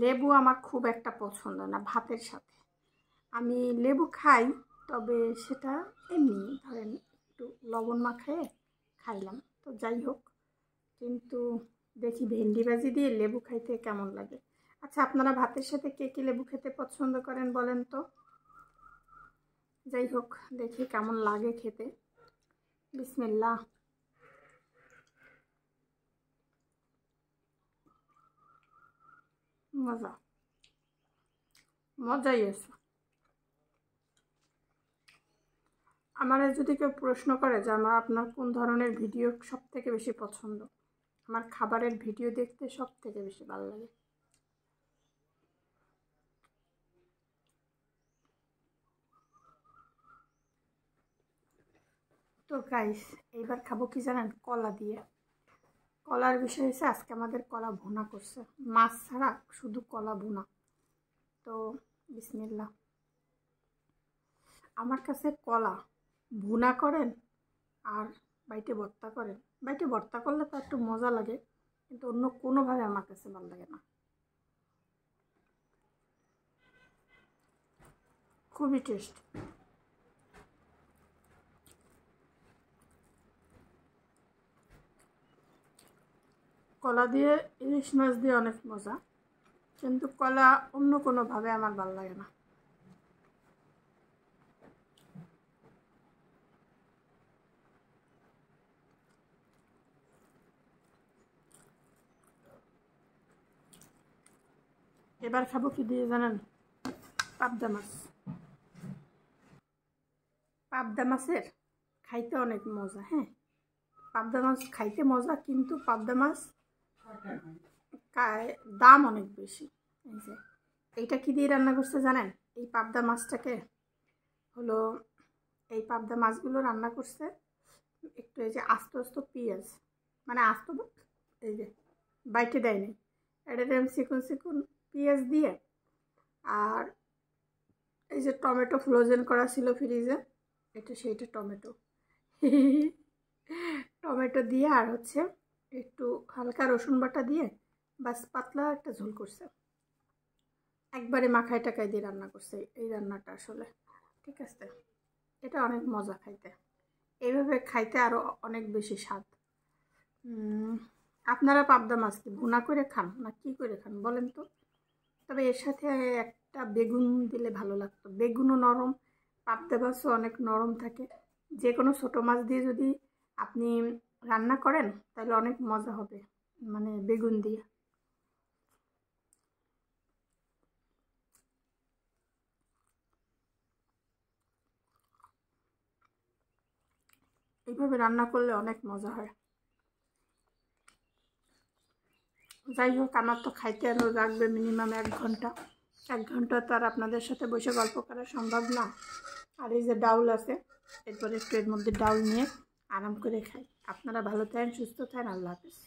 লেবু আমার খুব একটা পছন্দ না ভাতের সাথে। আমি লেবু খাই, তবে সেটা এমনি ধরেন একটু লবণ মাখিয়ে খাইলাম, তো যাই হোক। কিন্তু দেখি ভেন্ডি ভাজি দিয়ে লেবু খাইতে কেমন লাগে। আচ্ছা, আপনারা ভাতের সাথে কে কে লেবু খেতে পছন্দ করেন বলেন তো? যাই হোক, দেখি কেমন লাগে খেতে। বিসমিল্লাহ। মজা, মজাই আছে। আমার যদি কেউ প্রশ্ন করে যে আপনার কোন ধরনের ভিডিও সব থেকে বেশি পছন্দ, আমার খাবারের ভিডিও দেখতে সব থেকে বেশি ভালো লাগে। তো গাইস, এইবার খাবো কি জানেন? কলা দিয়ে। কলার বিষয় হচ্ছে আজকে আমাদের কলা ভুনা করছে, মাছ ছাড়া শুধু কলা ভুনা। তো বিসমিল্লাহ। আমার কাছে কলা ভুনা করেন আর বাইটে ভর্তা করেন, বাইটে ভর্তা করলে তো একটু মজা লাগে, কিন্তু অন্য কোনোভাবে আমার কাছে ভালো লাগে না। খুবই টেস্ট। কলা দিয়ে ইলিশ মাছ দিয়ে অনেক মজা, কিন্তু কলা অন্য কোনোভাবে আমার ভালো লাগে না। এবার খাবো কি দিয়ে জানেন? পাবদা মাছ। পাবদা মাছের খাইতে অনেক মজা। হ্যাঁ, পাবদা মাছ খাইতে মজা, কিন্তু পাবদা মাছ দাম অনেক বেশি। এই যে এইটা কি দিয়ে রান্না করছে জানেন? এই পাবদা মাছটাকে হলো, এই পাবদা মাছগুলো রান্না করছে একটু এই যে আস্ত আস্ত পেঁয়াজ, মানে আস্ত, এই যে বাইটে দেয়নি, এটা চিকন চিকন পেঁয়াজ দিয়ে, আর এই যে টমেটো ফ্রোজেন করা ছিল ফ্রিজে, এটা সেইটা টমেটো টমেটো দিয়ে আর হচ্ছে একটু হালকা রসুন বাটা দিয়ে বাস পাতলা একটা ঝোল করছে, একবারে মাখায় টাকায় দিয়ে রান্না করছে এই রান্নাটা। আসলে ঠিক আছে, এটা অনেক মজা খাইতে, এইভাবে খাইতে আরও অনেক বেশি স্বাদ। আপনারা পাবদা মাছ কি ভুনা করে খান না কি করে খান বলেন তো? তবে এর সাথে একটা বেগুন দিলে ভালো লাগতো, বেগুনও নরম, পাবদা মাছও অনেক নরম থাকে। যে কোনো ছোটো মাছ দিয়ে যদি আপনি রান্না করেন তাহলে অনেক মজা হবে, মানে বেগুন দিয়ে। এইভাবে রান্না করলে অনেক মজা হয়। যাই হোক, আমার তো খাইতে আরও লাগবে মিনিমাম 1 ঘন্টা। 1 ঘন্টা তো আর আপনাদের সাথে বসে গল্প করা সম্ভব না। আর এই যে ডাউল আছে, এরপরে একটু এর মধ্যে ডাউল নিয়ে আরাম করে খাই। আপনারা ভালো থাকেন, সুস্থ থাকেন, আল্লাহ হাফেজ।